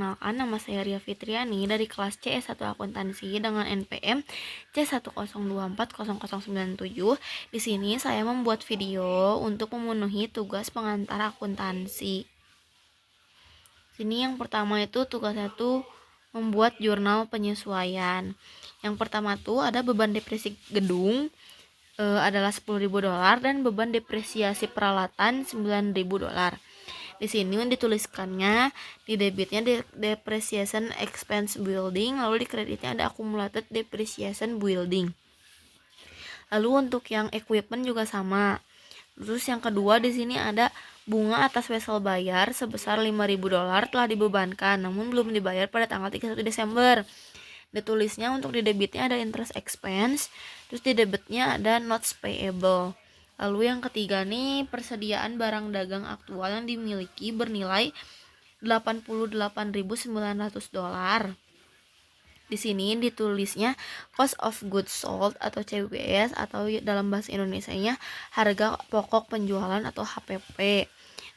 perkenalkan, nama saya Ria Fitriani dari kelas CS1 Akuntansi dengan NPM C102400997. Di sini saya membuat video untuk memenuhi tugas pengantar akuntansi. Sini yang pertama itu tugasnya tuh membuat jurnal penyesuaian. Yang pertama tuh ada beban depresi gedung adalah $10.000 dan beban depresiasi peralatan $9.000. Di sini dituliskannya di debitnya depreciation expense building, lalu di kreditnya ada accumulated depreciation building. Lalu untuk yang equipment juga sama. Terus yang kedua di sini ada bunga atas wesel bayar sebesar $5.000 telah dibebankan namun belum dibayar pada tanggal 31 Desember. Ditulisnya untuk di debitnya ada interest expense, terus di debitnya ada notes payable. Lalu yang ketiga nih, persediaan barang dagang aktual yang dimiliki bernilai $88.900. Di sini ditulisnya cost of goods sold atau COGS atau dalam bahasa Indonesianya harga pokok penjualan atau HPP.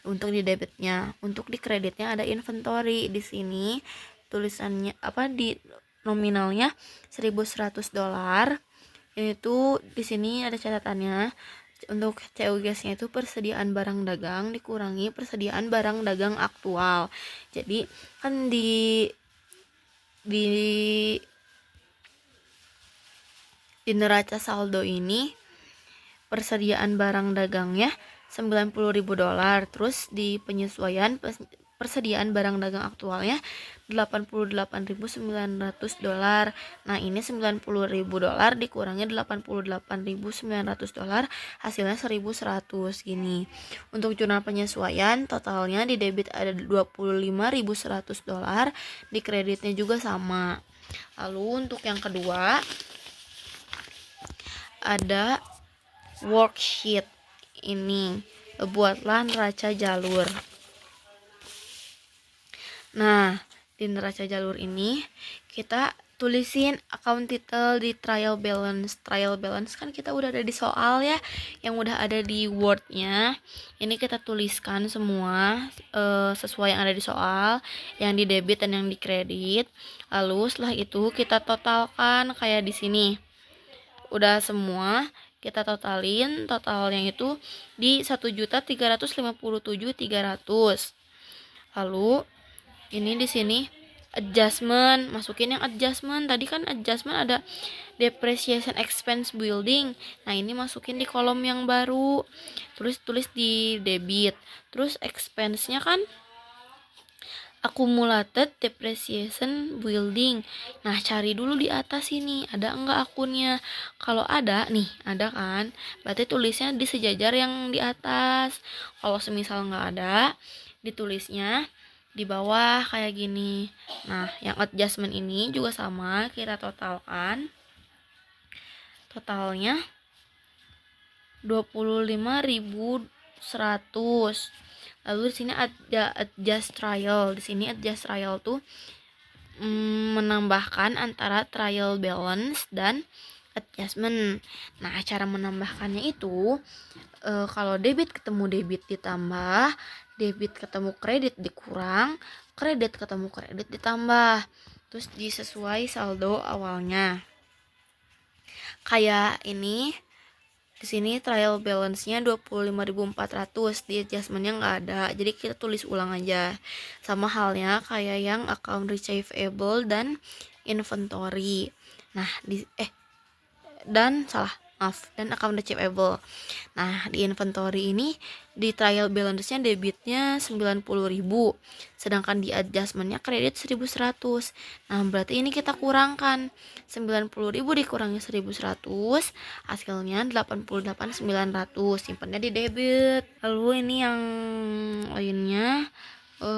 Untuk di debitnya, untuk di kreditnya ada inventory. Di sini tulisannya di nominalnya $1.100. Ini tuh di sini ada catatannya. Untuk COGS-nya itu persediaan barang dagang dikurangi persediaan barang dagang aktual. Jadi kan di neraca saldo ini persediaan barang dagangnya $90.000, terus di penyesuaian persediaan barang dagang aktualnya $88.900. Nah, ini $90.000 dikurangi $88.900, hasilnya 1.100 gini. Untuk jurnal penyesuaian totalnya di debit ada $25.100, di kreditnya juga sama. Lalu untuk yang kedua ada worksheet. Ini buatlah neraca jalur. Nah, di neraca jalur ini kita tulisin account title di trial balance. Trial balance kan kita udah ada di soal ya, yang udah ada di Word-nya. Ini kita tuliskan semua sesuai yang ada di soal, yang di debit dan yang di kredit. Lalu setelah itu kita totalkan kayak di sini. Udah semua kita totalin, totalnya itu di 1.357.300. Lalu ini di sini adjustment, masukin yang adjustment. Tadi kan adjustment ada depreciation expense building. Nah, ini masukin di kolom yang baru. Terus tulis di debit. Terus expense-nya kan accumulated depreciation building. Nah, cari dulu di atas ini ada enggak akunnya. Kalau ada nih, ada kan, berarti tulisnya di sejajar yang di atas. Kalau semisal enggak ada, ditulisnya di bawah kayak gini. Nah, yang adjustment ini juga sama, kita totalkan. Totalnya 25.100. Lalu di sini ada adjust trial. Di sini adjust trial tuh menambahkan antara trial balance dan adjustment. Nah, cara menambahkannya itu kalau debit ketemu debit ditambah, debit ketemu kredit dikurang, kredit ketemu kredit ditambah. Terus disesuai saldo awalnya. Kayak ini. Di sini trial balance-nya 25.400, di adjustment-nya nggak ada. Jadi kita tulis ulang aja. Sama halnya kayak yang account receivable dan inventory. Nah, dan account receivable. Nah, di inventory ini di trial balance-nya debitnya 90.000, sedangkan di adjustment-nya kredit 1.100. Nah, berarti ini kita kurangkan 90.000 dikurangi 1.100, hasilnya 88.900. Simpannya di debit. Lalu ini yang lainnya,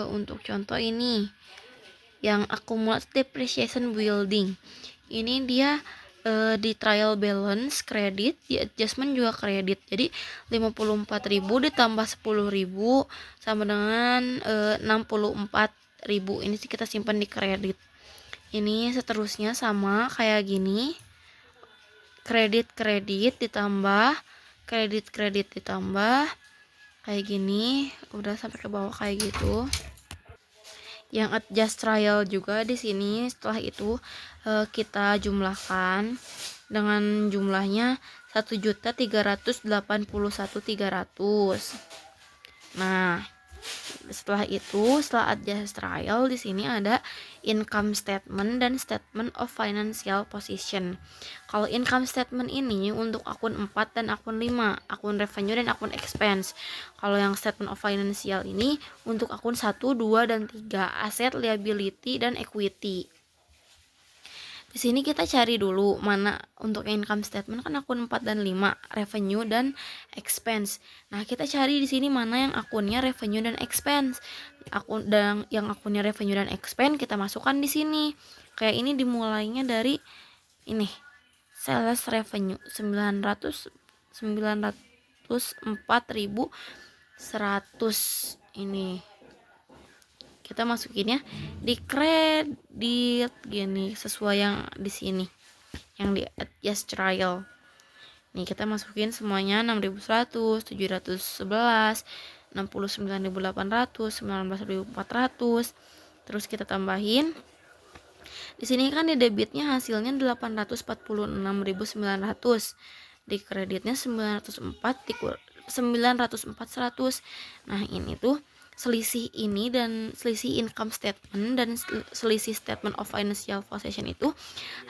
untuk contoh ini yang accumulated depreciation building. Ini dia di trial balance kredit, di adjustment juga kredit. Jadi 54.000 ditambah 10.000 sama dengan 64.000. Ini sih kita simpan di kredit. Ini seterusnya sama kayak gini. Kredit ditambah kredit ditambah kayak gini, udah sampai ke bawah kayak gitu. yang adjust trial juga di sini. Setelah itu kita jumlahkan dengan jumlahnya 1.381.300. Nah, setelah itu, setelah adjust trial, di sini ada income statement dan statement of financial position. Kalau income statement ini untuk akun 4 dan akun 5, akun revenue dan akun expense. Kalau yang statement of financial ini untuk akun 1, 2 dan 3, aset, liability dan equity. Di sini kita cari dulu mana untuk income statement kan akun 4 dan 5, revenue dan expense. Nah, kita cari di sini mana yang akunnya revenue dan expense. Akun dan yang akunnya revenue dan expense kita masukkan di sini. Kayak ini dimulainya dari ini. Sales revenue 904.100 ini. Kita masukinnya di kredit gini sesuai yang di sini, yang di adjust trial. Nih kita masukin semuanya 6.100, 711, 69.800, 19.400. Terus kita tambahin. Di sini kan di debitnya hasilnya 846.900. Di kreditnya 904 Nah, ini tuh selisih ini dan selisih income statement dan selisih statement of financial position itu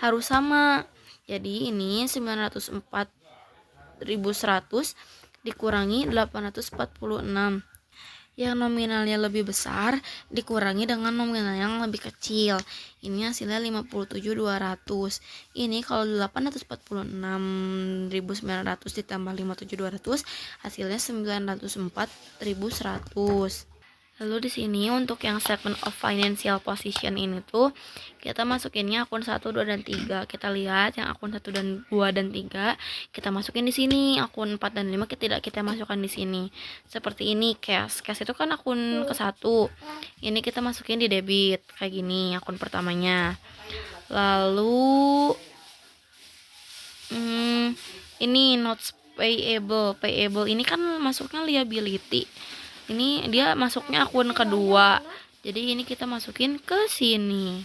harus sama. Jadi ini 904.100 dikurangi 846. Yang nominalnya lebih besar dikurangi dengan nominal yang lebih kecil. Ini hasilnya 57.200. Ini kalau 846.900 ditambah 57.200 hasilnya 904.100. Lalu di sini untuk yang statement of financial position ini tuh kita masukinnya akun 1, 2 dan 3. Kita lihat yang akun 1 dan 2 dan 3 kita masukin di sini. Akun 4 dan 5 kita masukkan di sini. Seperti ini cash. Cash itu kan akun ke-1. Ini kita masukin di debit kayak gini akun pertamanya. Lalu ini notes payable. Payable ini kan masuknya liability. Ini dia masuknya akun kedua. Jadi ini kita masukin ke sini.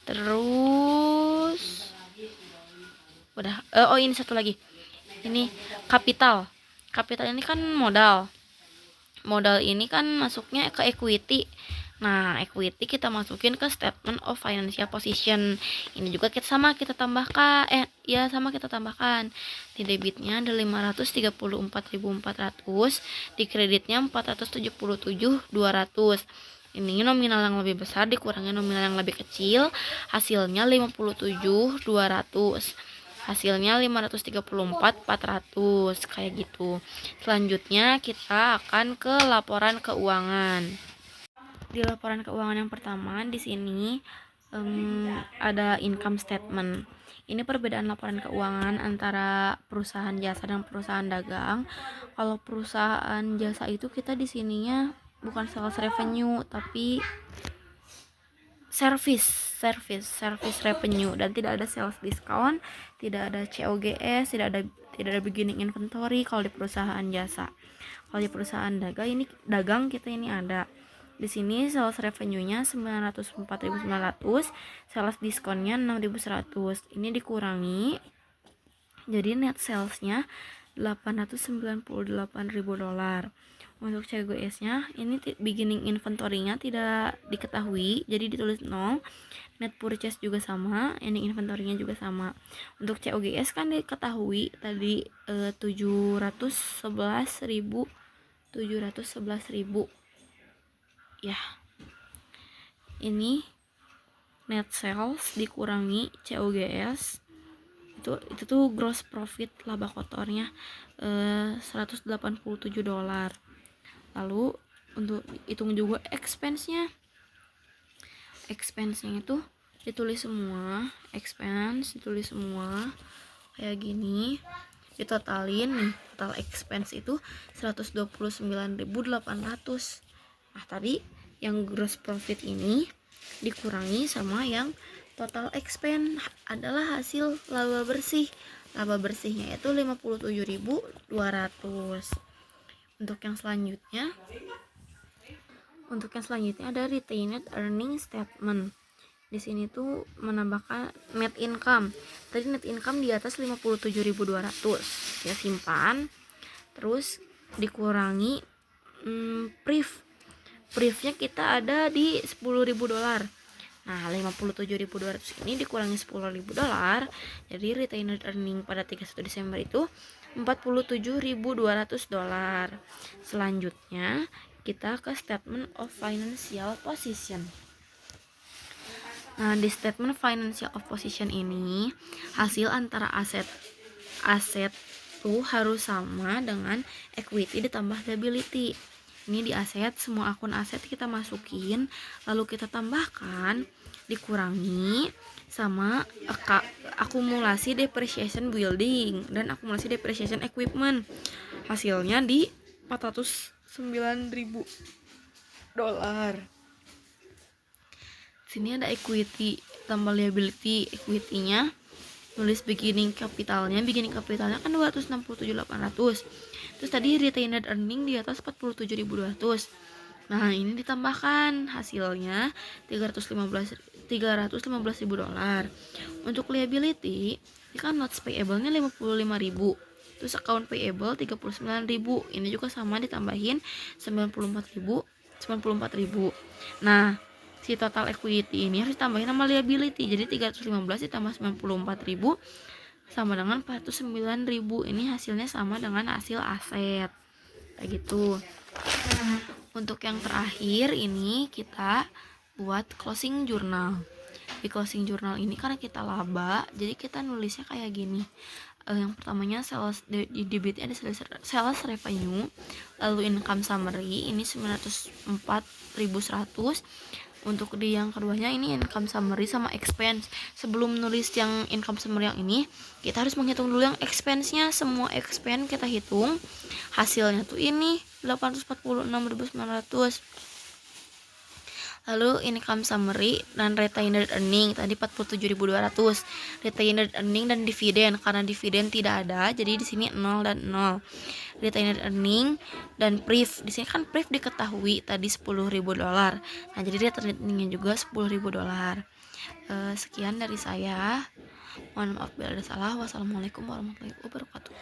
Terus udah. Oh ini satu lagi. Ini kapital. Kapital ini kan modal. Modal ini kan masuknya ke equity. Nah, equity kita masukin ke statement of financial position. Ini juga kita tambahkan. Kita tambahkan. Di debitnya ada 534.400, di kreditnya 477.200. Ini nominal yang lebih besar dikurangi nominal yang lebih kecil, hasilnya 57.200. Hasilnya 534.400 kayak gitu. Selanjutnya kita akan ke laporan keuangan. Di laporan keuangan yang pertama di sini ada income statement. Ini perbedaan laporan keuangan antara perusahaan jasa dan perusahaan dagang. Kalau perusahaan jasa itu kita di sininya bukan sales revenue tapi service revenue, dan tidak ada sales discount, tidak ada COGS, tidak ada beginning inventory kalau di perusahaan jasa. Kalau di perusahaan dagang kita ini ada. Di sini sales revenue-nya 904.900, sales diskonnya 6.100. Ini dikurangi jadi net sales-nya $898.000. Untuk COGS-nya ini beginning inventory-nya tidak diketahui, jadi ditulis 0. Net purchase juga sama, ending inventory-nya juga sama. Untuk COGS kan diketahui tadi 711.000 ya. Ini net sales dikurangi COGS, itu tuh gross profit, laba kotornya $187. Lalu untuk hitung juga expense-nya itu ditulis semua, kayak gini, ditotalin nih. Total expense itu 129.800. Nah, tadi yang gross profit ini dikurangi sama yang total expense adalah hasil laba bersih. Laba bersihnya itu 57.200. Untuk yang selanjutnya Untuk yang selanjutnya ada retained earning statement. Di sini tuh menambahkan net income. Tadi net income di atas 57.200, ya simpan. Terus dikurangi prifnya kita ada di $10.000. Nah, 57.200 ini dikurangi $10.000, jadi retained earning pada 31 Desember itu $47.200. Selanjutnya, kita ke statement of financial position. Nah, di statement financial of position ini, hasil antara aset tuh harus sama dengan equity ditambah liability. Ini di aset, semua akun aset kita masukin, lalu kita tambahkan, dikurangi sama akumulasi depreciation building dan akumulasi depreciation equipment. Hasilnya di $409.000. Sini ada equity tambah liability. Equity-nya nulis beginning capitalnya kan 267.800. Terus tadi retained earning di atas 47.200. Nah, ini ditambahkan hasilnya $315.000. Untuk liability, ini kan notes payable-nya 55.000. Terus account payable 39.000. Ini juga sama ditambahin 94.000. Nah, si total equity ini harus ditambahin sama liability. Jadi 315 ditambah 94.000 sama dengan 409.000. Ini hasilnya sama dengan hasil aset. Kayak gitu. Untuk yang terakhir ini kita buat closing journal. Di closing journal ini karena kita laba, jadi kita nulisnya kayak gini. Yang pertamanya sales, di debitnya ada sales revenue, lalu income summary ini 904.100. Untuk di yang keduanya ini income summary sama expense. Sebelum nulis yang income summary yang ini, kita harus menghitung dulu yang expense-nya. Semua expense kita hitung, hasilnya tuh ini 846.900. Lalu income summary dan retained earning tadi 47.200. Retained earning dan dividen, karena dividen tidak ada, jadi di sini 0 dan 0. Retained earning dan pref, di sini kan pref diketahui tadi $10.000. Nah, jadi retained earningnya juga $10.000. Sekian dari saya. Mohon maaf bila ada salah. Wassalamualaikum warahmatullahi wabarakatuh.